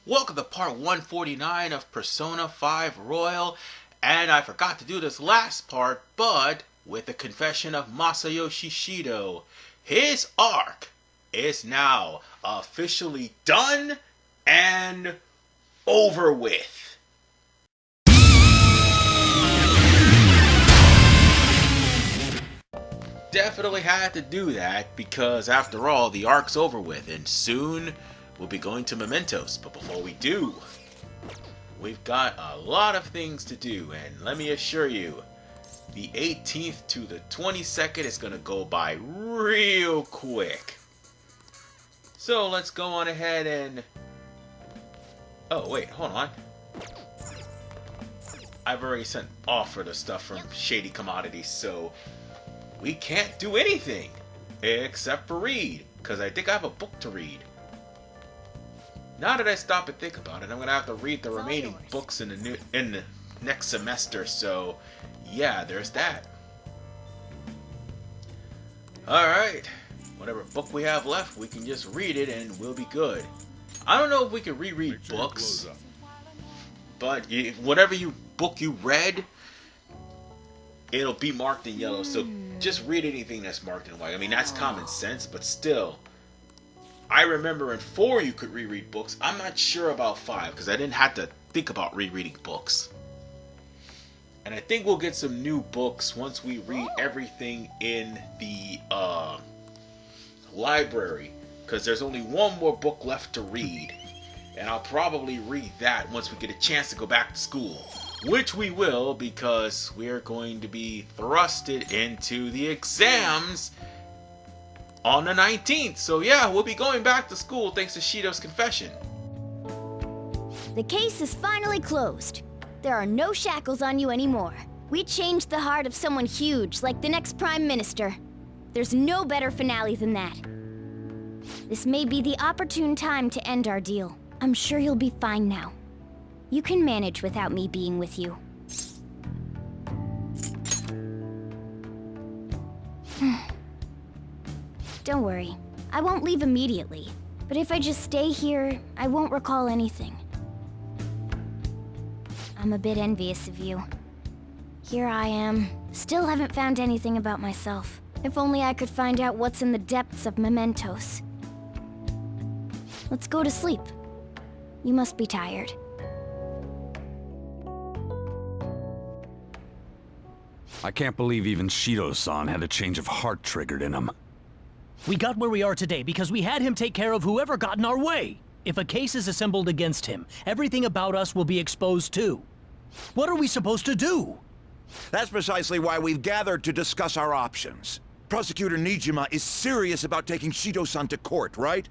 Welcome to part 149 of Persona 5 Royal, and I forgot to do this last part, but with the confession of Masayoshi Shido, his arc is now officially done and over with. Definitely had to do that because after all, the arc's over with, and soon we'll be going to Mementos. But before we do, we've got a lot of things to do, and let me assure you, the 18th to the 22nd is going to go by real quick. So let's go on ahead and... Oh wait, hold on. I've already sent off for the stuff from Shady Commodities, so we can't do anything except for read, because I think I have a book to read. Now that I stop and think about it, I'm gonna have to read the remaining books in the next semester. So, yeah, there's that. All right, whatever book we have left, we can just read it and we'll be good. I don't know if we can reread books, but whatever book you read, it'll be marked in yellow. So just read anything that's marked in white. I mean, that's common sense, but still. I remember in 4 you could reread books. I'm not sure about 5 because I didn't have to think about rereading books. And I think we'll get some new books once we read everything in the library, because there's only one more book left to read. And I'll probably read that once we get a chance to go back to school. Which we will, because we're going to be thrusted into the exams on the 19th. So yeah, we'll be going back to school thanks to Shido's confession. The case is finally closed. There are no shackles on you anymore. We changed the heart of someone huge, like the next Prime Minister. There's no better finale than that. This may be the opportune time to end our deal. I'm sure you'll be fine now. You can manage without me being with you. Don't worry, I won't leave immediately. But if I just stay here, I won't recall anything. I'm a bit envious of you. Here I am, still haven't found anything about myself. If only I could find out what's in the depths of Mementos. Let's go to sleep. You must be tired. I can't believe even Shido-san had a change of heart triggered in him. We got where we are today because we had him take care of whoever got in our way. If a case is assembled against him, everything about us will be exposed too. What are we supposed to do? That's precisely why we've gathered to discuss our options. Prosecutor Nijima is serious about taking Shido-san to court, right?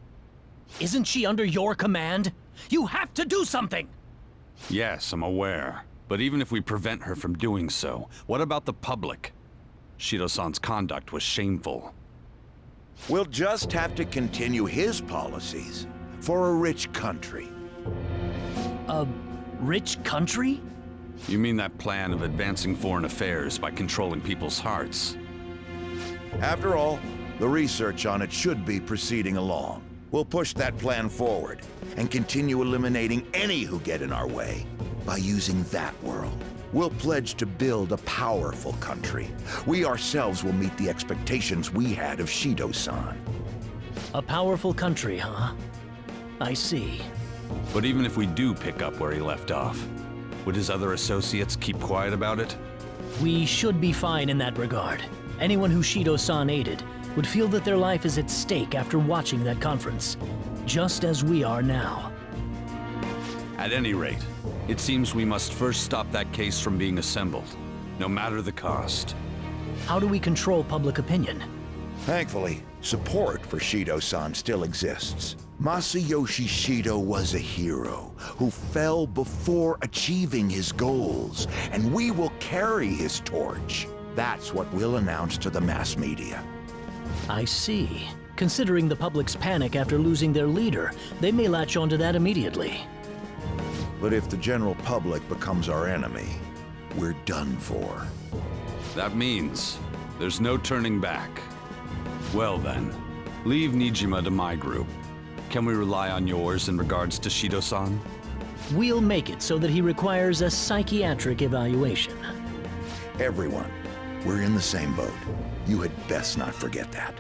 Isn't she under your command? You have to do something! Yes, I'm aware. But even if we prevent her from doing so, what about the public? Shido-san's conduct was shameful. We'll just have to continue his policies for a rich country. A rich country? You mean that plan of advancing foreign affairs by controlling people's hearts? After all, the research on it should be proceeding along. We'll push that plan forward and continue eliminating any who get in our way by using that world. We'll pledge to build a powerful country. We ourselves will meet the expectations we had of Shido-san. A powerful country, huh? I see. But even if we do pick up where he left off, would his other associates keep quiet about it? We should be fine in that regard. Anyone who Shido-san aided would feel that their life is at stake after watching that conference, just as we are now. At any rate, it seems we must first stop that case from being assembled, no matter the cost. How do we control public opinion? Thankfully, support for Shido-san still exists. Masayoshi Shido was a hero who fell before achieving his goals, and we will carry his torch. That's what we'll announce to the mass media. I see. Considering the public's panic after losing their leader, they may latch onto that immediately. But if the general public becomes our enemy, we're done for. That means there's no turning back. Well then, leave Nijima to my group. Can we rely on yours in regards to Shido-san? We'll make it so that he requires a psychiatric evaluation. Everyone, we're in the same boat. You had best not forget that.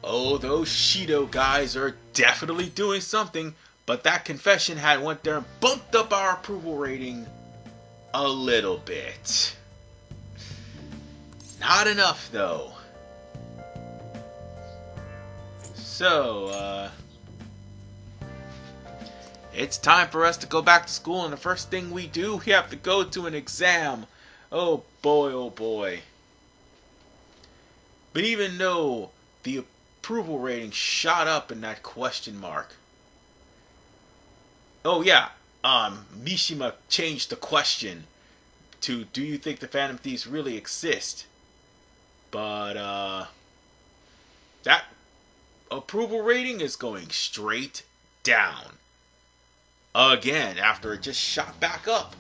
Oh, those Shido guys are definitely doing something, but that confession had went there and bumped up our approval rating a little bit. Not enough, though. So, it's time for us to go back to school, and the first thing we do, we have to go to an exam. Oh boy, oh boy. But even though the approval rating shot up in that question mark. Oh yeah, Mishima changed the question to, do you think the Phantom Thieves really exist? But, that approval rating is going straight down. Again, after it just shot back up.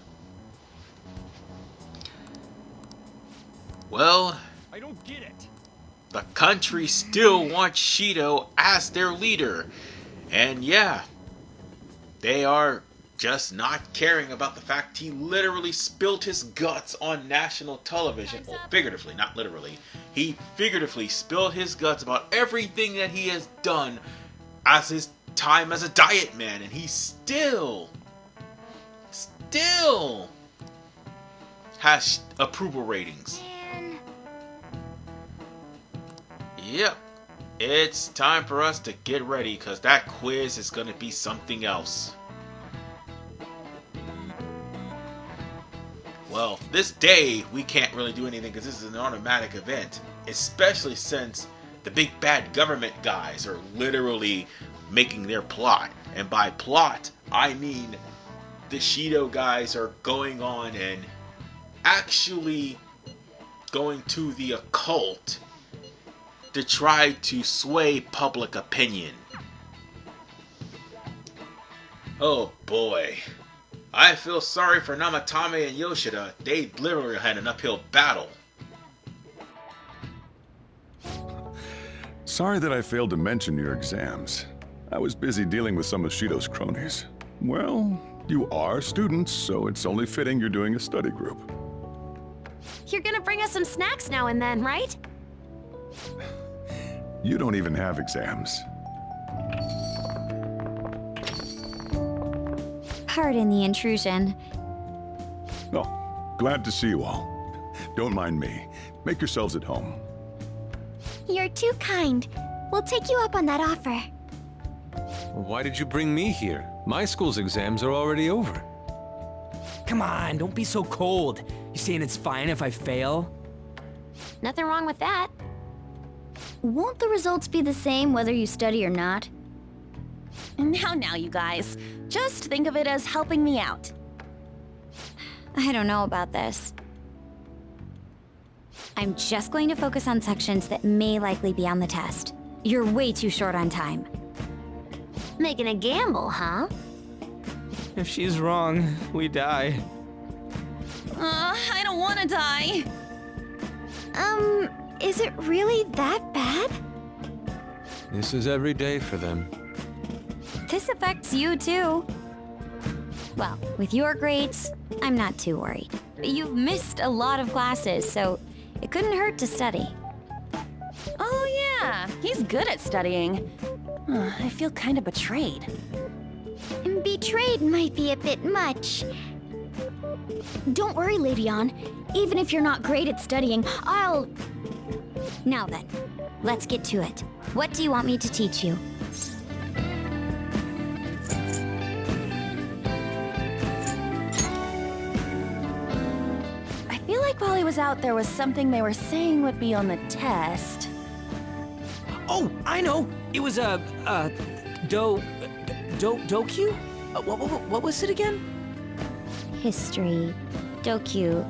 Well, I don't get it. the country still wants Shido as their leader. And yeah, they are just not caring about the fact he literally spilled his guts on national television. Well, figuratively, not literally. He figuratively spilled his guts about everything that he has done as his time as a diet man, and he still has approval ratings. Yep, it's time for us to get ready, because that quiz is going to be something else. Well, this day we can't really do anything because this is an automatic event, especially since the big bad government guys are literally making their plot. And by plot, I mean the Shido guys are going on and actually going to the occult to try to sway public opinion. Oh boy. I feel sorry for Namatame and Yoshida. They literally had an uphill battle. Sorry that I failed to mention your exams. I was busy dealing with some of Shido's cronies. Well, you are students, so it's only fitting you're doing a study group. You're gonna bring us some snacks now and then, right? You don't even have exams. Pardon the intrusion. Oh, glad to see you all. Don't mind me. Make yourselves at home. You're too kind. We'll take you up on that offer. Why did you bring me here? My school's exams are already over. Come on, don't be so cold. You saying it's fine if I fail? Nothing wrong with that. Won't the results be the same whether you study or not? Now, you guys. Just think of it as helping me out. I don't know about this. I'm just going to focus on sections that may likely be on the test. You're way too short on time. Making a gamble, huh? If she's wrong, we die. I don't want to die. Is it really that bad? This is every day for them. This affects you too. Well, with your grades, I'm not too worried. You've missed a lot of classes, so it couldn't hurt to study. Oh yeah, he's good at studying. I feel kind of betrayed. Betrayed might be a bit much. Don't worry, Lady Ann. Even if you're not great at studying, I'll... Now then, let's get to it. What do you want me to teach you? I feel like while he was out, there was something they were saying would be on the test. Oh, I know! It was Dokyu? What was it again? History. Dokyu.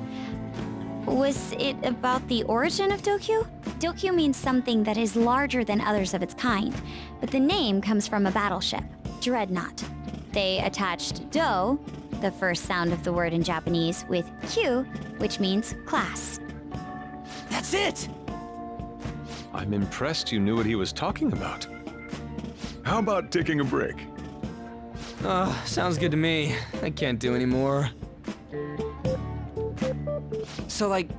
Was it about the origin of Dokyu? Dokyu means something that is larger than others of its kind, but the name comes from a battleship, Dreadnought. They attached Do, the first sound of the word in Japanese, with Q, which means class. That's it! I'm impressed you knew what he was talking about. How about taking a break? Oh, sounds good to me. I can't do anymore. So, like,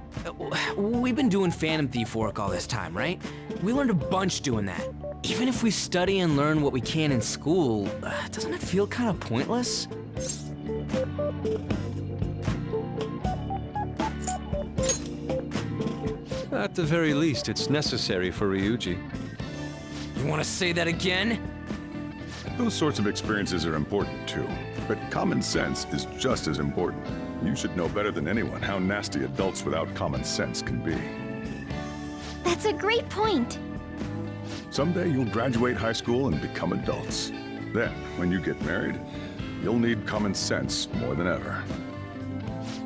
we've been doing Phantom Thief work all this time, right? We learned a bunch doing that. Even if we study and learn what we can in school, doesn't it feel kind of pointless? At the very least, it's necessary for Ryuji. You want to say that again? Those sorts of experiences are important too, but common sense is just as important. You should know better than anyone how nasty adults without common sense can be. That's a great point. Someday you'll graduate high school and become adults. Then, when you get married, you'll need common sense more than ever.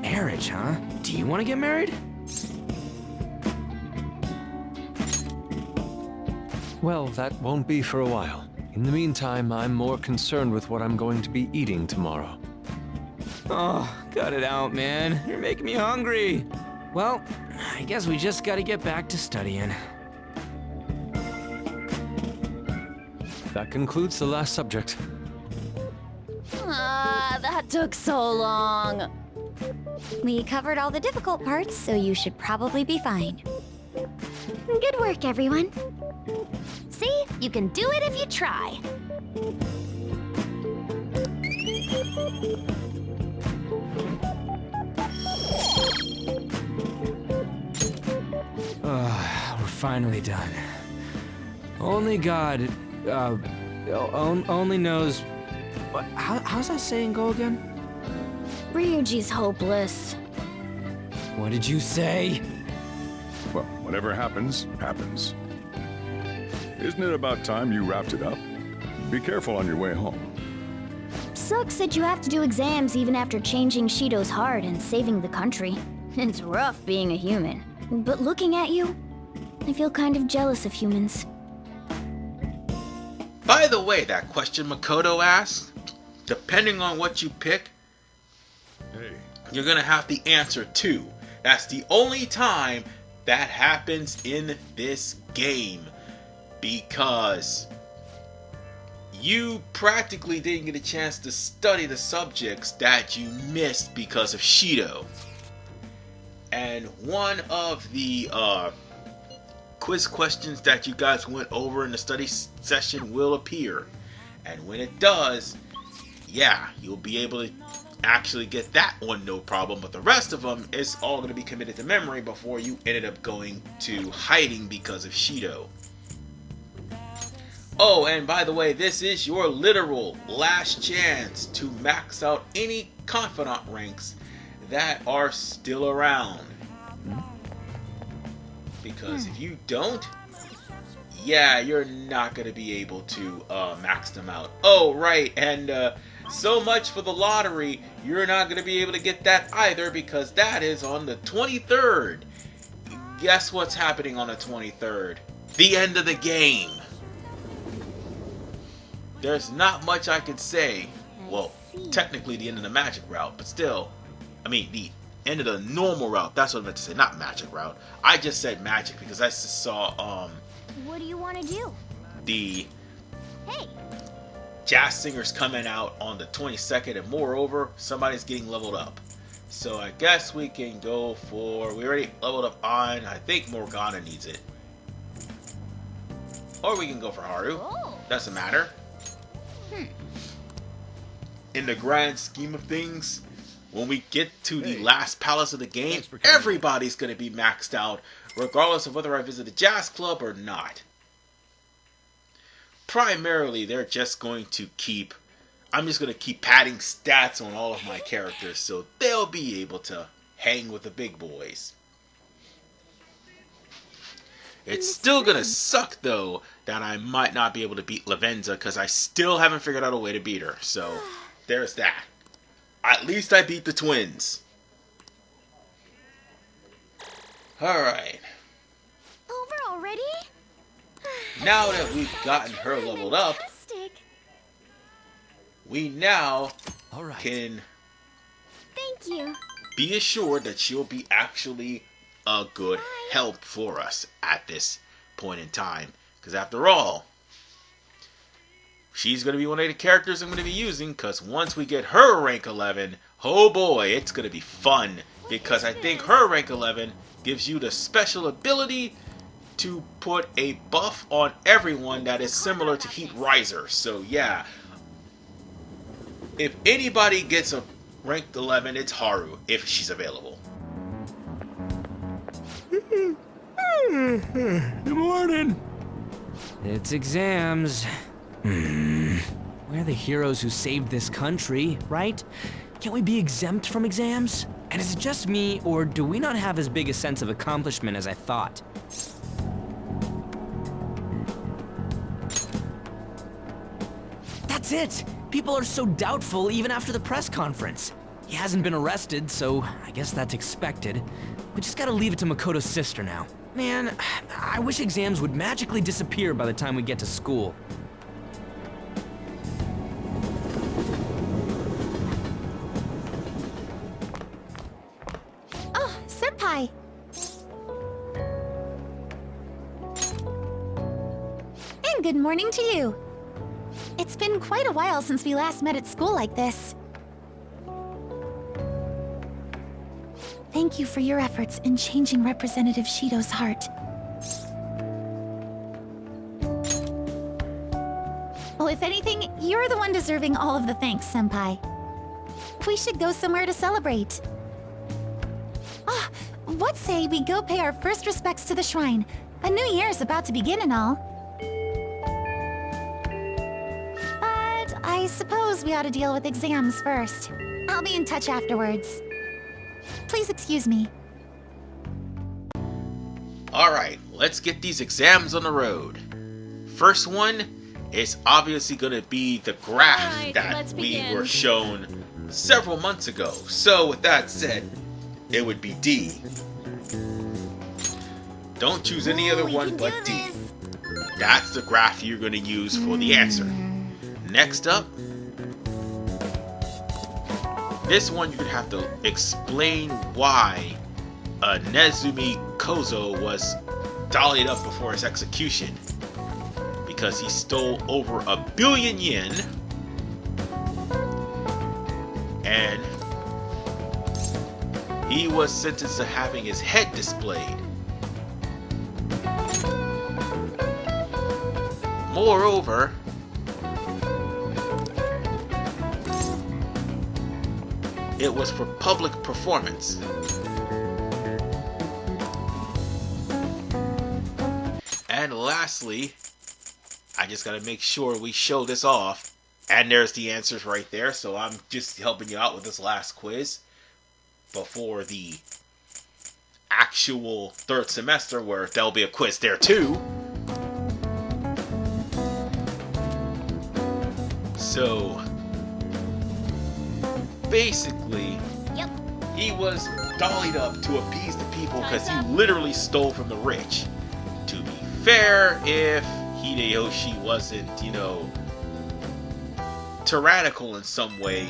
Marriage, huh? Do you want to get married? Well, that won't be for a while. In the meantime, I'm more concerned with what I'm going to be eating tomorrow. Oh, cut it out, man. You're making me hungry. Well, I guess we just gotta get back to studying. That concludes the last subject. That took so long. We covered all the difficult parts, so you should probably be fine. Good work, everyone. See? You can do it if you try. We're finally done. Only God, only knows... What, how's that saying go again? Ryuji's hopeless. What did you say? Well, whatever happens, happens. Isn't it about time you wrapped it up? Be careful on your way home. Sucks that you have to do exams even after changing Shido's heart and saving the country. It's rough being a human. But looking at you, I feel kind of jealous of humans. By the way, that question Makoto asked, depending on what you pick, you're gonna have the answer too. That's the only time that happens in this game, because you practically didn't get a chance to study the subjects that you missed because of Shido. And one of the quiz questions that you guys went over in the study session will appear. And when it does, yeah, you'll be able to actually get that one no problem. But the rest of them is all going to be committed to memory before you ended up going to hiding because of Shido. Oh, and by the way, this is your literal last chance to max out any confidant ranks that are still around. Because if you don't, yeah, you're not going to be able to max them out. Oh, right, and so much for the lottery. You're not going to be able to get that either because that is on the 23rd. Guess what's happening on the 23rd? The end of the game. There's not much I can say. Well, technically the end of the magic route, but still, I mean the end of the normal route. That's what I meant to say, not magic route. I just said magic because I just saw What do you want to do? the Hey, jazz singers coming out on the 22nd, and moreover, somebody's getting leveled up. So I guess we can go for, we already leveled up on, I think Morgana needs it. Or we can go for Haru. Doesn't matter. In the grand scheme of things, when we get to the last palace of the game, everybody's going to be maxed out, regardless of whether I visit a jazz club or not. Primarily, they're just going to keep, I'm just going to keep padding stats on all of my characters, so they'll be able to hang with the big boys. It's still going to suck, though, that I might not be able to beat Lavenza, because I still haven't figured out a way to beat her, so there's that. At least I beat the twins. Alright. over already? Now that we've gotten her leveled up, Fantastic. we now All right. can Thank you. be assured that she'll be actually a good help for us at this point. point in time. Because after all, she's going to be one of the characters I'm going to be using, because once we get her rank 11, oh boy, it's going to be fun. Because I think her rank 11 gives you the special ability to put a buff on everyone that is similar to Heat Riser. So yeah, if anybody gets a ranked 11, it's Haru, if she's available. Good morning. It's exams. We're the heroes who saved this country, right? Can't we be exempt from exams? And is it just me, or do we not have as big a sense of accomplishment as I thought? That's it! People are so doubtful even after the press conference. He hasn't been arrested, so I guess that's expected. We just gotta leave it to Makoto's sister now. Man, I wish exams would magically disappear by the time we get to school. Oh, Senpai! And good morning to you. It's been quite a while since we last met at school like this. Thank you for your efforts in changing Representative Shido's heart. Well, if anything, you're the one deserving all of the thanks, Senpai. We should go somewhere to celebrate. Ah, what say we go pay our first respects to the shrine? A new year's about to begin and all. But I suppose we ought to deal with exams first. I'll be in touch afterwards. Please excuse me. Alright, let's get these exams on the road. First one is obviously going to be the graph that we were shown several months ago. So with that said, it would be D. Don't choose any other one but D. That's the graph you're going to use for the answer. Next up, this one you're going to have to explain why Nezumi Kozo was dollied up before his execution. Because he stole over 1 billion yen. And he was sentenced to having his head displayed. Moreover, it was for public performance. And lastly, I just gotta make sure we show this off. And there's the answers right there, so I'm just helping you out with this last quiz before the actual third semester, where there'll be a quiz there too. So basically, he was dollied up to appease the people because he literally stole from the rich. To be fair, if Hideyoshi wasn't, you know, tyrannical in some way,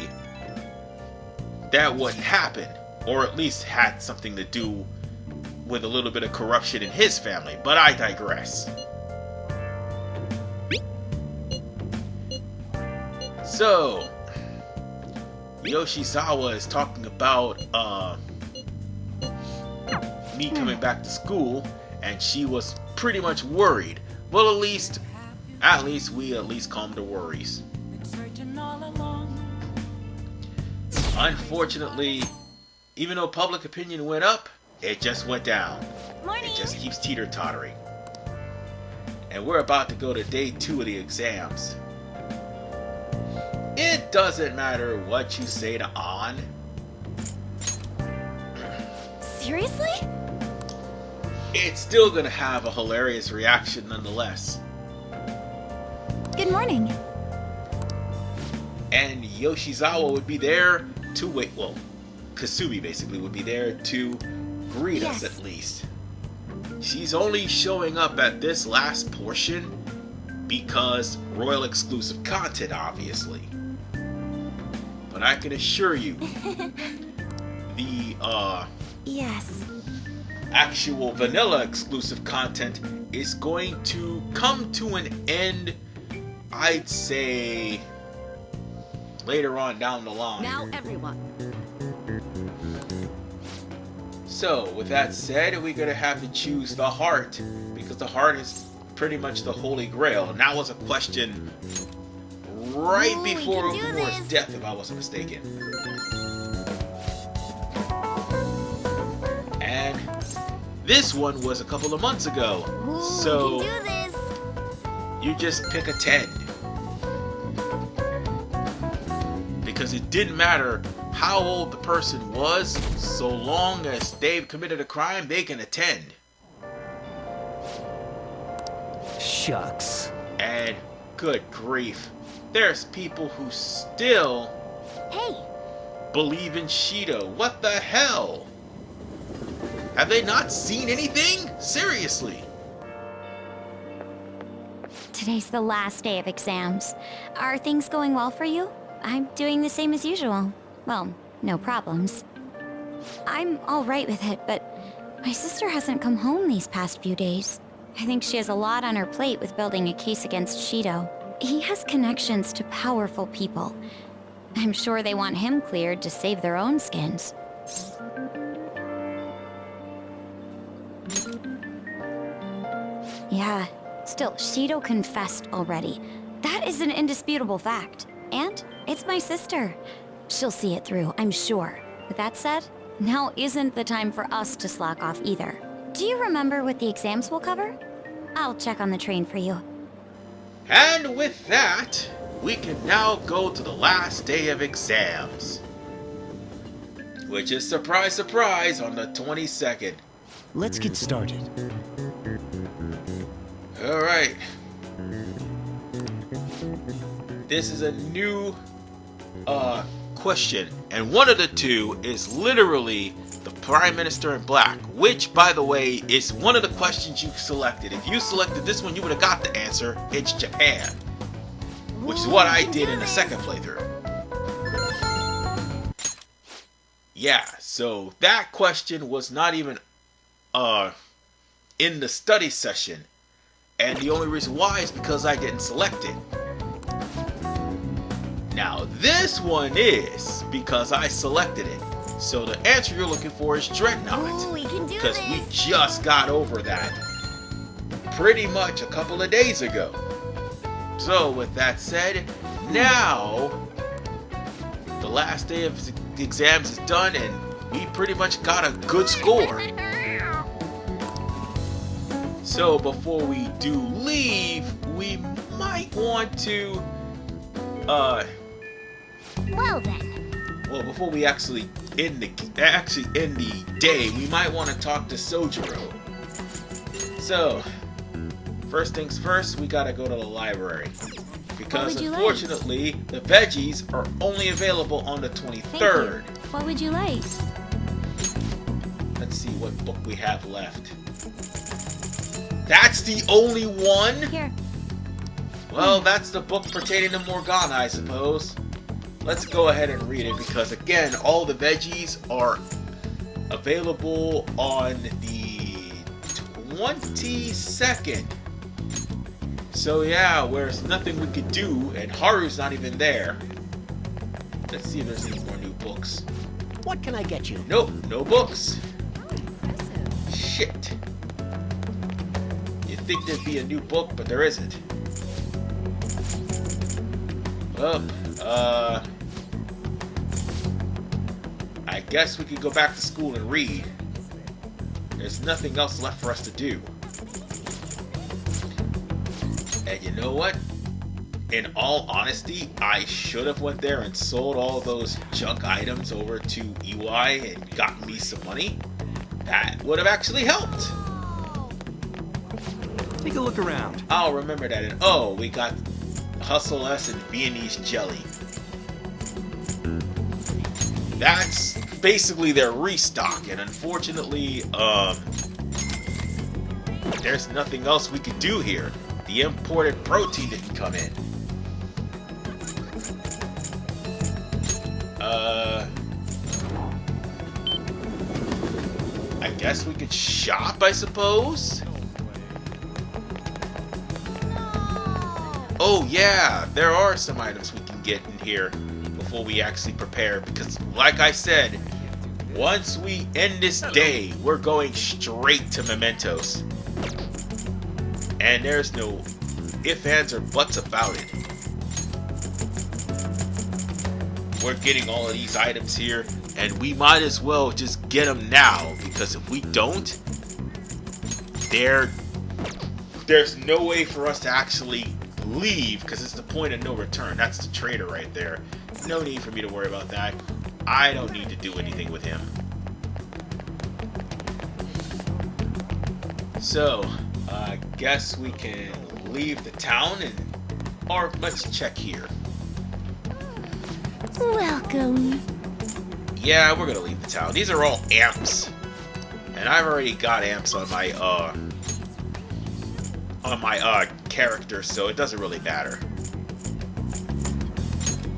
that wouldn't happen. Or at least had something to do with a little bit of corruption in his family. But I digress. So, Yoshizawa is talking about me coming back to school, and she was pretty much worried. Well, at least we calmed her worries. Unfortunately, even though public opinion went up, it just went down. Morning. It just keeps teeter-tottering. And we're about to go to day 2 of the exams. It doesn't matter what you say to An. Seriously? It's still gonna have a hilarious reaction nonetheless. Good morning. And Yoshizawa would be there to wait. Well, Kasumi basically would be there to greet us at least. She's only showing up at this last portion because royal exclusive content, obviously. But I can assure you, the Yes. actual vanilla exclusive content is going to come to an end, I'd say, later on down the line. Now everyone. So, with that said, we're going to have to choose the heart, because the heart is pretty much the holy grail. And that was a question right before Umore's death, if I wasn't mistaken. And this one was a couple of months ago. So, we can do this. you just pick a 10. Because it didn't matter how old the person was, so long as they've committed a crime, they can attend. Shucks. And good grief, there's people who still Hey, believe in Shido. What the hell? Have they not seen anything? Seriously. today's the last day of exams. Are things going well for you? I'm doing the same as usual. Well, no problems. I'm all right with it, but my sister hasn't come home these past few days. I think she has a lot on her plate with building a case against Shido. He has connections to powerful people. I'm sure they want him cleared to save their own skins. Yeah, still, Shido confessed already. That is an indisputable fact. And it's my sister. She'll see it through, I'm sure. With that said, now isn't the time for us to slack off either. Do you remember what the exams will cover? I'll check on the train for you. And with that, we can now go to the last day of exams. Which is, surprise, surprise, on the 22nd. Let's get started. Alright. This is a new question, and one of the two is literally the Prime Minister in Black, which, by the way, is one of the questions you selected. If you selected this one, you would have got the answer. It's Japan, which is what I did in the second playthrough. Yeah, so that question was not even in the study session, and the only reason why is because I didn't select it. Now this one is because I selected it. So the answer you're looking for is Dreadnought. Ooh, we can do Because this. we just got over that pretty much a couple of days ago. So with that said, now the last day of the exams is done and we pretty much got a good score. So before we do leave, we might want to Well then. well, before we actually end the day, we might want to talk to Sojiro. So, first things first, we gotta go to the library. Because would you like? unfortunately, the veggies are only available on the 23rd. What would you like? Let's see what book we have left. That's the only one? Here. Well, that's the book pertaining to Morgana, I suppose. Let's go ahead and read it because, again, all the veggies are available on the 22nd. So yeah, there's nothing we could do, and Haru's not even there. Let's see if there's any more new books. What can I get you? Nope, no books. Shit. You'd think there'd be a new book, but there isn't. Well, I guess we could go back to school and read. There's nothing else left for us to do. And you know what? In all honesty, I should have went there and sold all those junk items over to EY and gotten me some money. That would have actually helped. Take a look around. I'll remember that. And oh, we got Hustle S and Viennese jelly. That's basically their restock, and unfortunately, there's nothing else we could do here. The imported protein didn't come in. I guess we could shop, I suppose? Oh yeah, there are some items we can get in here before we actually prepare, because like I said, once we end this day, we're going straight to Mementos. And there's no ifs, ands, or buts about it. We're getting all of these items here, and we might as well just get them now, because if we don't, there's no way for us to actually leave, because it's the point of no return. That's the trader right there. No need for me to worry about that. I don't need to do anything with him. So, I guess we can leave the town, or let's check here. Welcome. Yeah, we're gonna leave the town. These are all amps, and I've already got amps on my character, so it doesn't really matter.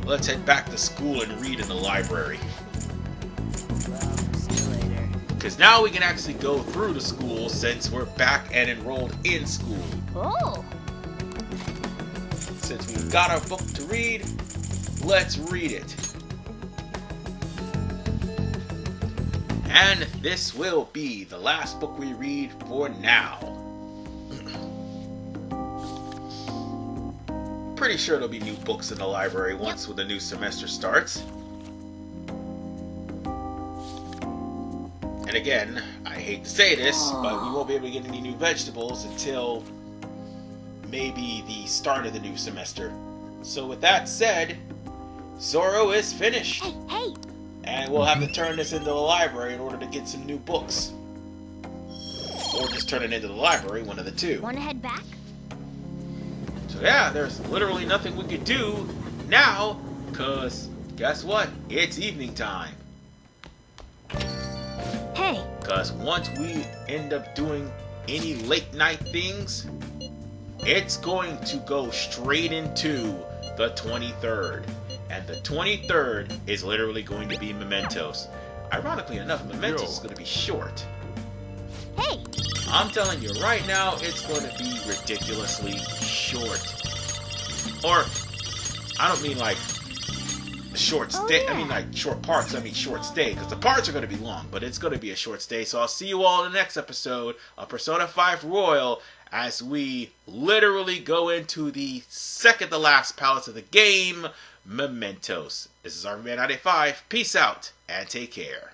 Let's head back to school and read in the library. Because now we can actually go through the school since we're back and enrolled in school. Oh. Since we've got our book to read, let's read it. And this will be the last book we read for now. Pretty sure there'll be new books in the library once the new semester starts. And again, I hate to say this, but we won't be able to get any new vegetables until maybe the start of the new semester. So with that said, Zoro is finished. Hey! And we'll have to turn this into the library in order to get some new books. Or just turn it into the library, one of the two. Wanna head back? So yeah, there's literally nothing we could do now, because guess what? It's evening time. Hey! Because once we end up doing any late night things, it's going to go straight into the 23rd. And the 23rd is literally going to be Mementos. Ironically enough, Mementos is going to be short. Hey! I'm telling you right now, it's going to be ridiculously short. Or, I don't mean like short stay. yeah. I mean like short parts. I mean short stay, because the parts are going to be long, but it's going to be a short stay. So I'll see you all in the next episode of Persona 5 Royal as we literally go into the second to last palace of the game, Mementos. This is RVman95. Peace out and take care.